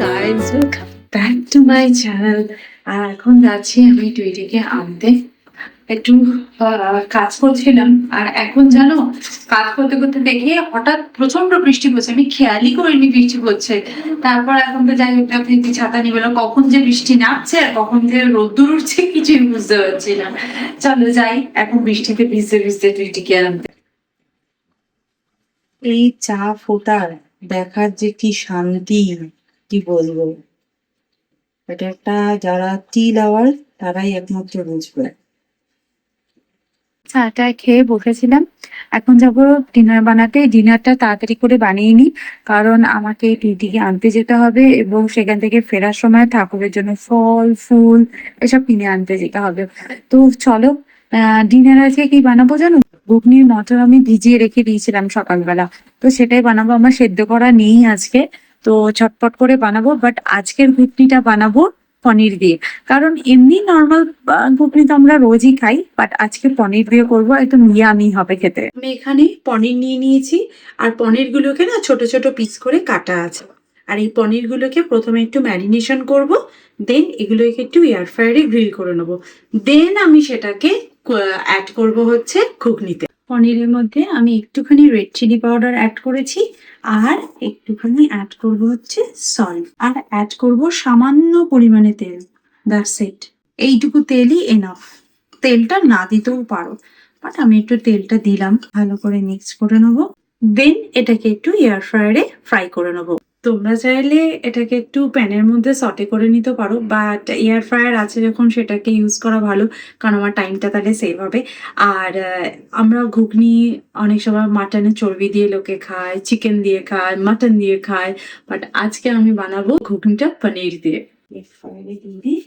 Guys, welcome back to my channel. আর এখন যাচ্ছি আমি টুইটিকে আনতে। একটু কাজ করছিলাম, আর এখন জানো কাজ করতে করতে দেখি হঠাৎ প্রচন্ড বৃষ্টি পড়ছে। আমি খেয়ালই করিনি বৃষ্টি পড়ছে। তারপর এখন তো যাই হোক, আপনি ছাতা নিয়ে গেলাম। কখন যে বৃষ্টি নামছে আর কখন যে রোদ্দুর উঠছে কিছুই বুঝতে পারছি না। চলো যাই এখন বৃষ্টিতে ভিজতে ভিজতে টুইটিকে আনতে। এই চা ফোটার দেখার যে কি শান্তি, কি বলবো। এটা একটা, যারা টি লাভার তারাই একমাত্র বুঝবে। চাটা খেয়ে বসেছিলাম, এখন যাবো ডিনার বানাতে। ডিনারটা তাড়াতাড়ি করে বানিয়ে নিই, কারণ আমাকে টুইটিকে আনতে যেতে হবে এবং সেখান থেকে ফেরার সময় ঠাকুরের জন্য ফল ফুল এসব কিনে আনতে যেতে হবে। তো চলো, ডিনার আজকে কি বানাবো জানো? ঘুগনির মটর আমি ভিজিয়ে রেখে দিয়েছিলাম সকালবেলা, তো সেটাই বানাবো। আমার সেদ্ধ করা নেই আজকে, তো ছটপট করে বানাবো। বাট আজকের ঘুগনিটা বানাবো পনির দিয়ে, কারণ এমনি নর্মাল ঘুগনি তো আমরা রোজই খাই, বাট আজকে পনির দিয়ে করবো, একদম ইয়ামি হবে খেতে। আমি এখানে পনির নিয়ে নিয়েছি, আর পনিরগুলোকে না ছোট ছোট পিস করে কাটা আছে। আর এই পনিরগুলোকে প্রথমে একটু ম্যারিনেশন করব, দেন এগুলোকে একটু এয়ার ফ্রায়ারে গ্রিল করে নেবো। দেন আমি সেটাকে অ্যাড করব হচ্ছে ঘুগনিতে। পনিরের মধ্যে আমি একটুখানি রেড চিলি পাউডার অ্যাড করেছি, আর একটুখানি অ্যাড করব হচ্ছে সল্ট, আর অ্যাড করব সামান্য পরিমাণে তেল। That's it. এইটুকু তেলই এনাফ। তেলটা না দিতেও পারো, বাট আমি একটু তেলটা দিলাম। ভালো করে মিক্স করে নেবো, দেন এটাকে একটু এয়ার ফ্রায়ারে ফ্রাই করে নেবো। তোমরা চাইলে এটাকে একটু প্যানের মধ্যে সটে করে নিতে পারো, বাট এয়ার ফ্রায়ার আছে যখন সেটাকে ইউজ করা ভালো, কারণ আমার টাইমটা তাহলে সেভ হবে। আর আমরা ঘুগনি অনেক সময় মাটনের চর্বি দিয়ে লোকে খায়, চিকেন দিয়ে খায়, মাটন দিয়ে খায়, বাট আজকে আমি বানাবো ঘুগনিটা পনির দিয়ে। এয়ার ফ্রায়ারে দিয়ে দিই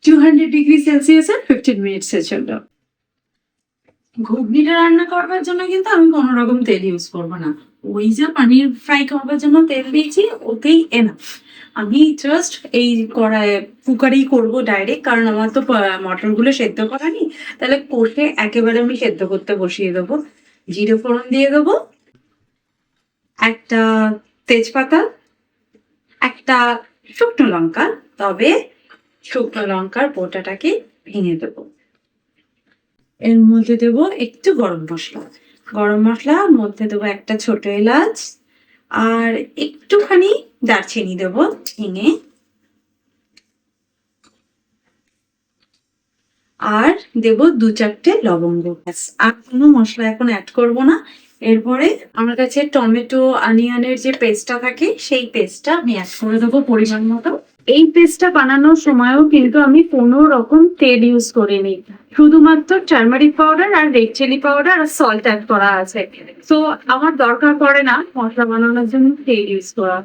200°C 15 মিনিটসের জন্য। ঘুগনিটা রান্না করবার জন্য কিন্তু আমি কোনো রকম তেল ইউজ করবো না। ওই যে পনির ফ্রাই করবার জন্য তেল দিয়েছি, ওতেই এনাফ। আমি জাস্ট এই কড়াই কুকারেই করবো ডাইরেক্ট, কারণ আমার তো মটরগুলো সেদ্ধ করা নেই। তাহলে কষে একেবারে আমি সেদ্ধ করতে বসিয়ে দেবো। জিরে ফোড়ন দিয়ে দেবো, একটা তেজপাতা, একটা শুকনো লঙ্কা, তবে শুকনো লঙ্কার বোটাটাকে ভেঙে দেবো। এর মধ্যে দেব একটু গরম মশলা। গরম মশলার মধ্যে দেবো একটা ছোট এলাচ, আর একটুখানি দারচিনি দেবো ভেঙে, আর দেব 2-4টে লবঙ্গ। আর কোনো মশলা এখন অ্যাড করব না। এরপরে আমার কাছে টমেটো অনিয়নের যে পেস্টটা থাকে, সেই পেস্টটা আমি অ্যাড করে দেবো পরিমাণ মতো। এই পেস্টটা বানানোর সময়ও কিন্তু আমি কোনো রকম তেল ইউজ করিনি, শুধুমাত্র টার্মারিক পাউডার আর রেড চিলি পাউডার আর সল্ট অ্যাড করা আছে। তো আমার দরকার পড়ে না মশলা বানানোর জন্য তেল ইউজ করা।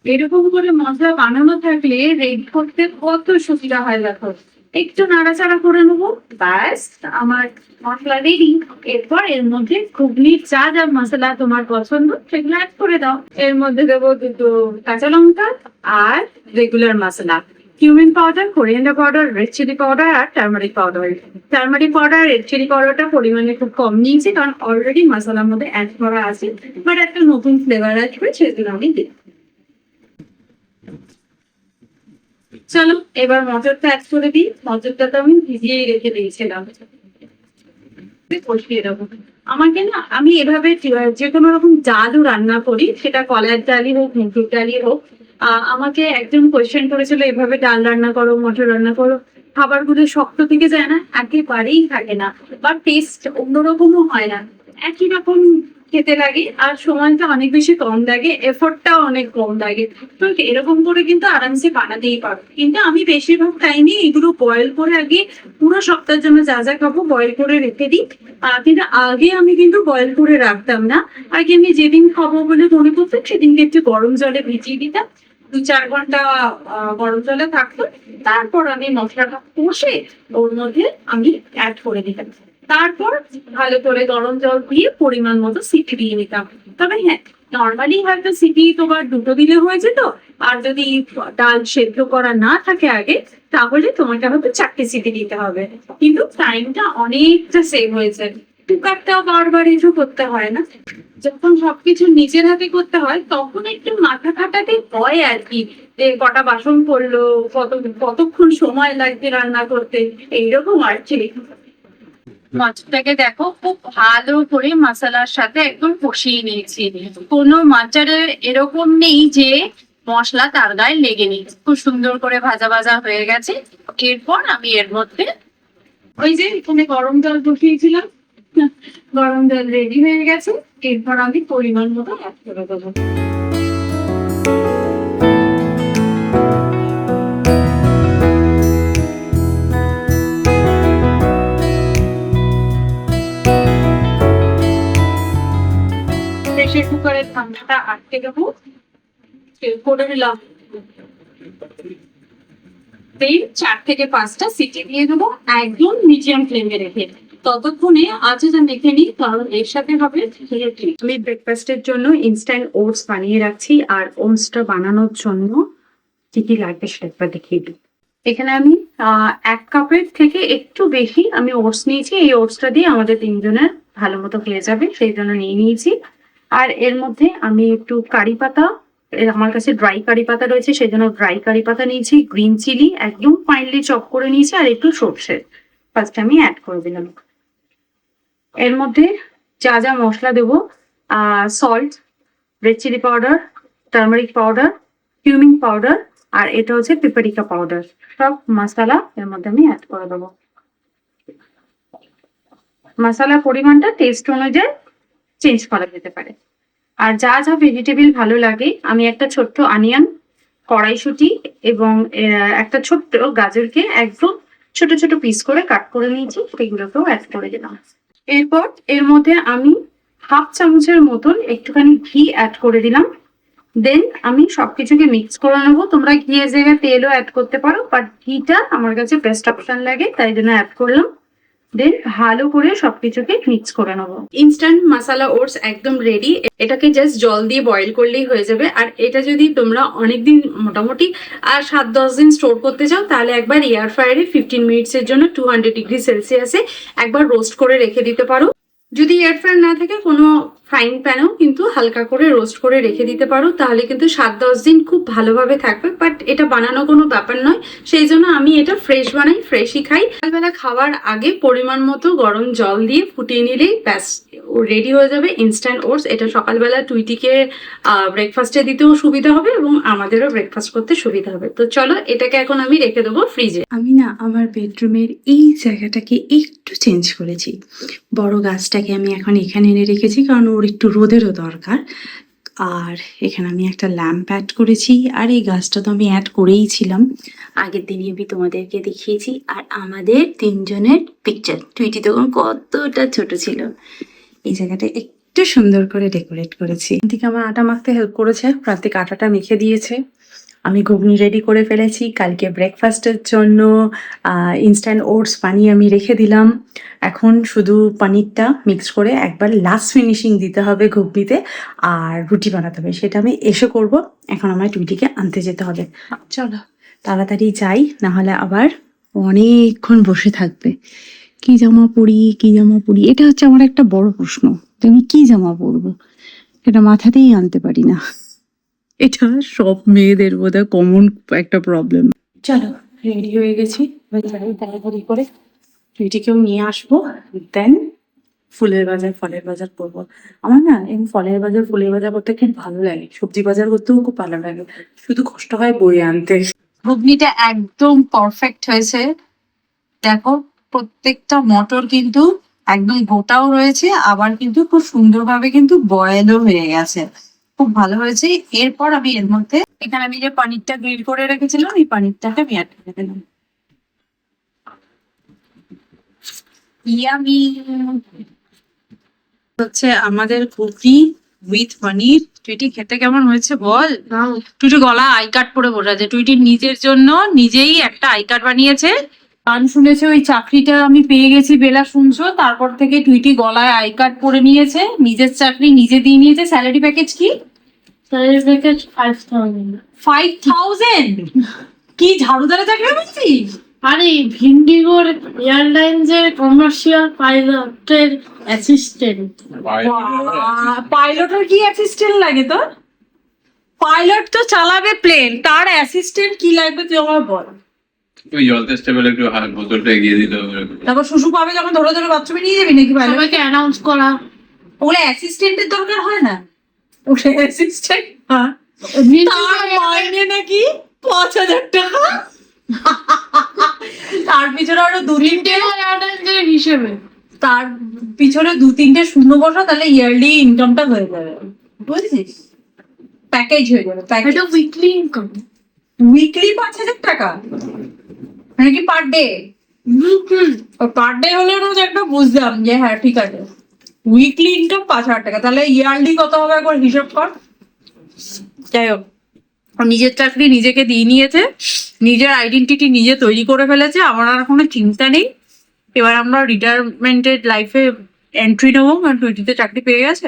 এরকম করে মশলা বানানো থাকলে রেডি করতে কত সুবিধা হয় দেখো। একটু নাড়াচাড়া করে নেবো, ব্যাস আমার মশলা রেডি। এরপর এর মধ্যে ঘুগনির যা যা মশলা তোমার পছন্দ সেগুলো অ্যাড করে দাও। এর মধ্যে দেবো 2 কাঁচা লঙ্কা আর রেগুলার মশলা, cumin powder, coriander powder, red chili powder আর turmeric powder. Turmeric powder, red chili পাউডারটা পরিমাণে খুব কম নিয়েছি, কারণ অলরেডি মশলার মধ্যে অ্যাড করা আছে, বাট একটা নতুন ফ্লেভার আসবে সেজন্য আমি দিই। চলো এবার মটরটা অ্যাড করে দিই। মটরটা তো আমি ভিজিয়েই রেখে দিয়েছিলাম, বসিয়ে দেবো। আমাকে না, আমি এভাবে যে কোনো রকম ডালও রান্না করি, সেটা কলার ডালই হোক মুসুর ডালই হোক। আমাকে একজন কোয়েশ্চেন করেছিল এভাবে ডাল রান্না করো, মটর রান্না করো, খাবারগুলো শক্ত থেকে যায় না? একেবারেই থাকে না, বা টেস্ট অন্যরকমও হয় না, একই রকম খেতে লাগে, আর সময়টা অনেক বেশি কম লাগে, এফোর্টটাও অনেক কম লাগে। তো এরকম করে কিন্তু আরামসে বানাতেই পারো। কিন্তু আমি বেশিরভাগ টাইমে এগুলো বয়েল করে আগে পুরো সপ্তাহের জন্য যা যা খাবো বয়েল করে রেখে দিই। কিন্তু আগে আমি কিন্তু বয়েল করে রাখতাম না। আগে আমি যেদিন খাবো বলে মনে করতাম সেদিনকে একটু গরম জলে ভিজিয়ে দিতাম, 2-4 ঘন্টা গরম জলে থাকতো। তারপর আমি মশলাটা কষে ওর মধ্যে আমি অ্যাড করে দিতাম। তারপর ভালো করে গরম জল দিয়ে পরিমাণ মতো সিটি দিয়ে নিতাম। তবে হ্যাঁ, নর্মালি হয়তো সিটি তোমার 2টো দিলে হয়ে যেত, আর যদি ডাল সেদ্ধ করা না থাকে আগে, তাহলে তোমাকে হয়তো 4টে সিটি দিতে হবে। কিন্তু টাইমটা অনেকটা সেভ হয়েছে, কুকারটাও বারবার ইস্যু করতে হয় না। যখন সবকিছু নিজের হাতে করতে হয় তখন একটু মাথা খাটাতে হয় আর কি, যে কটা বাসন পড়লো, কতক্ষণ সময় লাগবে রান্না করতে, এইরকম আর কি। মাছটাকে দেখো খুব ভালো করে মশলার সাথে একদম কষিয়ে নিয়েছি। কোনো মাচারে এরকম নেই যে মশলা তার গায়ে লেগে নেই, খুব সুন্দর করে ভাজা ভাজা হয়ে গেছে। এরপর আমি এর মধ্যে ওই যে এখানে গরম জল বসিয়েছিলাম, গরম জল রেডি হয়ে গেছে। এরপর আমি পরিমাণ মতো অ্যাড করে দেবো। প্রেসার কুকারের ঠান্ডাটা আটকে দেবো, করে নিলাম। 4 থেকে 5টা সিটি দিয়ে দেবো একদম মিডিয়াম ফ্লেমে রেখে। ততক্ষণে আঁচটা দেখে নিই, কারণ এর সাথে হবে রুটি। আমি ব্রেকফাস্টের জন্য ইনস্ট্যান্ট ওটস বানিয়ে রাখছি, আর ওটসটা বানানোর জন্য কি কি লাগবে সেটা একবার দেখিয়ে দিই। এখানে আমি 1 কাপের থেকে একটু বেশি আমি ওটস নিয়েছি। এই ওটসটা দিয়ে আমাদের 3জনের ভালো মতো হয়ে যাবে, সেই জন্য নিয়ে নিয়েছি। আর এর মধ্যে আমি একটু কারি পাতা, আমার কাছে ড্রাই কারি পাতা রয়েছে, সেই জন্য ড্রাই কারি পাতা নিয়েছি। গ্রিন চিলি একদম ফাইনলি চপ করে নিয়েছি, আর একটু সর্ষে ফার্স্ট আমি অ্যাড করে দিলাম। এর মধ্যে যা যা মশলা দেবো, salt, red chili powder, turmeric powder, cumin powder, আর এটা হচ্ছে পেপারিকা পাউডার, সব মশলা এর মধ্যে আমি অ্যাড করে দেবো। মশলার পরিমাণটা টেস্ট অনুযায়ী চেঞ্জ করা যেতে পারে। আর যা যা ভেজিটেবল ভালো লাগে, আমি একটা ছোট্ট অনিয়ন, কড়াইশুঁটি এবং একটা ছোট্ট গাজরকে একদম ছোট ছোট পিস করে কাট করে নিয়েছি, সেগুলোকেও অ্যাড করে দিলাম। এরপর এর মধ্যে আমি 1/2 চামচের মতন একটুখানি ঘি অ্যাড করে দিলাম। দেন আমি সবকিছুকে মিক্স করে নেবো। তোমরা ঘিয়ের জায়গায় তেলও অ্যাড করতে পারো, বাট ঘিটা আমার কাছে বেস্ট অপশন লাগে, তাই জন্য অ্যাড করলাম। দেন ভালো করে সবকিছুকে মিক্স করে নেবো। ইনস্ট্যান্ট মশলা ওটস একদম রেডি। এটাকে জাস্ট জল দিয়ে বয়েল করলেই হয়ে যাবে। আর এটা যদি তোমরা অনেকদিন, মোটামুটি 7-10 দিন স্টোর করতে চাও, তাহলে একবার এয়ার ফ্রায়ারে 15 মিনিটসের জন্য 200°C একবার রোস্ট করে রেখে দিতে পারো। যদি এয়ার ফ্রায়ার না থাকে, কোনো ফ্রাইং প্যানেও কিন্তু হালকা করে রোস্ট করে রেখে দিতে পারো, তাহলে কিন্তু 7-10 দিন খুব ভালোভাবে থাকবে। বাট এটা বানানো কোনো ব্যাপার নয়, সেই জন্য আমি এটা ফ্রেশ বানাই, ফ্রেশই খাই। সকালবেলা খাওয়ার আগে পরিমাণ মতো গরম জল দিয়ে ফুটিয়ে নিলেই ব্যাস রেডি হয়ে যাবে ইনস্ট্যান্ট ওটস। এটা সকালবেলা টুইটিকে ব্রেকফাস্টে দিতেও সুবিধা হবে এবং আমাদেরও ব্রেকফাস্ট করতে সুবিধা হবে। তো চলো, এটাকে এখন আমি রেখে দেবো ফ্রিজে। আমি না আমার বেডরুমের এই জায়গাটাকে একটু চেঞ্জ করেছি। বড় গাছটাকে আমি এখন এখানে এনে রেখেছি, কারণ ওর একটু রোদেরও দরকার। আর এখানে আমি একটা ল্যাম্প অ্যাড করেছি, আর এই গাছটা তো আমি অ্যাড করেই ছিলাম, আগের দিনই আমি তোমাদেরকে দেখিয়েছি। আর আমাদের 3জনের পিকচার, টুইটি তখন কতটা ছোট ছিল। এই জায়গাটা একটু সুন্দর করে ডেকোরেট করেছি। এদিকে আমার আটা মাখতে হেল্প করেছে, প্রান্তিক আটাটা মেখে দিয়েছে। আমি ঘুগনি রেডি করে ফেলেছি কালকে ব্রেকফাস্টের জন্য। ইনস্ট্যান্ট ওটস বানিয়ে আমি রেখে দিলাম। এখন শুধু পনিরটা মিক্স করে একবার লাস্ট ফিনিশিং দিতে হবে ঘুগনিতে, আর রুটি বানাতে হবে, সেটা আমি এসে করব। এখন আমার টুইটিকে আনতে যেতে হবে। চলো তাড়াতাড়ি যাই, না হলে আবার অনেকক্ষণ বসে থাকবে। কি জামা পরি, কি জামা পরি, এটা হচ্ছে আমার একটা বড় প্রশ্ন, যে আমি কি জামা পরবো, এটা মাথাতেই আনতে পারি না। এটা সব মেয়েদের বোধহয় কমন একটা প্রবলেম। চলো রেডি হয়ে গেছি, এবার যাই তাড়াতাড়ি করে টুইটিকেও নিয়ে আসবো। দেন ফুলের বাজার, ফলের বাজার করবো। আমার না এই ফলের বাজার, ফুলের বাজার করতে খুব ভালো লাগে, সবজি বাজার করতেও খুব ভালো লাগে, শুধু কষ্ট হয় বই আনতে। ঘুগনিটা একদম পারফেক্ট হয়েছে। দেখো প্রত্যেকটা মটর কিন্তু একদম গোটাও রয়েছে, আবার কিন্তু খুব সুন্দরভাবে কিন্তু বয়েলও হয়ে গেছে, খুব ভালো হয়েছে। এরপর আমি এর মধ্যে এখানে আমি যে পনিরটা গ্রিল করে রেখেছিলাম, এই পনিরটাকে আমি অ্যাড করে দিলাম। ইয়ামি হচ্ছে আমাদের ঘুগনি উইথ পনির। টুইটি খেতে কেমন হয়েছে বল? টুইটি গলা আই কার্ড পরে বসে আছে। টুইটি নিজের জন্য নিজেই একটা আই কার্ড বানিয়েছে, গান শুনেছে, ওই চাকরিটা আমি পেয়ে গেছি বেলা শুনছো, তারপর থেকে টুইটি গলায় আই কার্ড পরে নিয়েছে, নিজের চাকরি নিজে দিয়ে নিয়েছে। স্যালারি প্যাকেজ কি? Salary package 5,000। 5,000? কি ঝাড়ুদারে চাকরি পেয়েছিস? আরে ভিন্ডিগোর এয়ারলাইন্স এর কমার্শিয়াল পাইলটের অ্যাসিস্ট্যান্ট। পাইলটের কি অ্যাসিস্ট্যান্ট লাগে তোর? পাইলট তো চালাবে প্লেন, তার অ্যাসিস্ট্যান্ট কি লাগবে তুই আমার বল। ওই জল টেস্টে বলে একটু বোতলটা এগিয়ে দিতে হবে। তারপর শুশু পাবে যখন ধরে ধরে বাথরুমে নিয়ে যাবি নাকি পাইলট? সবাইকে অ্যানাউন্স করা। ওগুলো অ্যাসিস্ট্যান্টের দরকার হয় না, ওটা অ্যাসিস্ট্যান্ট। হ্যাঁ, তার মাইনে নাকি 5,000 টাকা। তার পিছনে আরো এয়ারলাইন্সের হিসেবে তার পিছনে 2-3টে শূন্য বসা, তাহলে ইয়ারলি ইনকামটা হয়ে যাবে, বুঝছিস? প্যাকেজ হয়ে যাবে, প্যাকেজ। এটা উইকলি ইনকাম। উইকলি 5,000 টাকা মানে কি পার ডে? পার ডে হলে রোজ একটা বুঝলাম যে হ্যাঁ ঠিক আছে, উইকলি ইনকাম 5,000 টাকা, তাহলে ইয়ারলি কত হবে একবার হিসাব কর। যাই হোক, ও নিজের চাকরি নিজেকে দিয়ে নিয়েছে, নিজের আইডেন্টিটি নিজে তৈরি করে ফেলেছে, আমার আর কোনো চিন্তা নেই। এবার আমরা রিটায়ারমেন্টের লাইফে এন্ট্রি নেবো, কারণ টুইটিতে চাকরি পেয়ে গেছে।